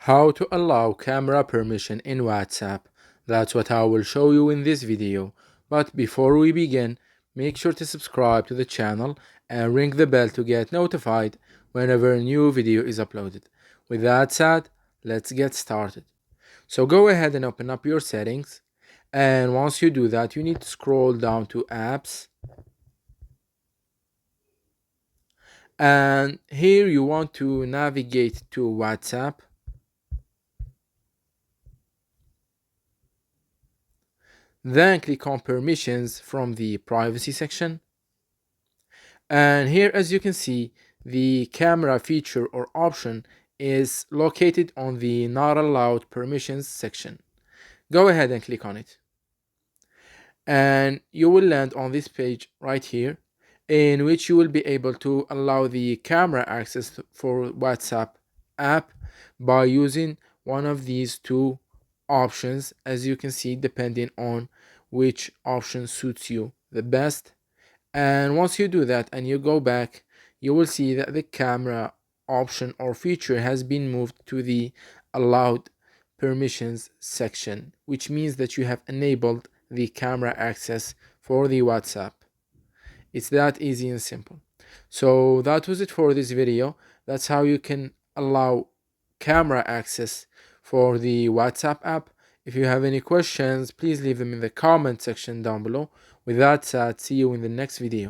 How to allow camera permission in WhatsApp. That's what I will show you in this video. But before we begin, make sure to subscribe to the channel and ring the bell to get notified whenever a new video is uploaded. With that said, let's get started. So go ahead and open up your settings, and once you do that, you need to scroll down to apps, and here you want to navigate to WhatsApp. Then click on permissions from the privacy section. And here, as you can see, the camera feature or option is located on the not allowed permissions section. Go ahead and click on it. And you will land on this page right here, in which you will be able to allow the camera access for WhatsApp app by using one of these two options, as you can see, depending on which option suits you the best. And once you do that and you go back, you will see that the camera option or feature has been moved to the allowed permissions section, which means that you have enabled the camera access for the WhatsApp. It's that easy and simple. So that was it for this video. That's how you can allow camera access for the WhatsApp app. If you have any questions, please leave them in the comment section down below. With that said, see you in the next video.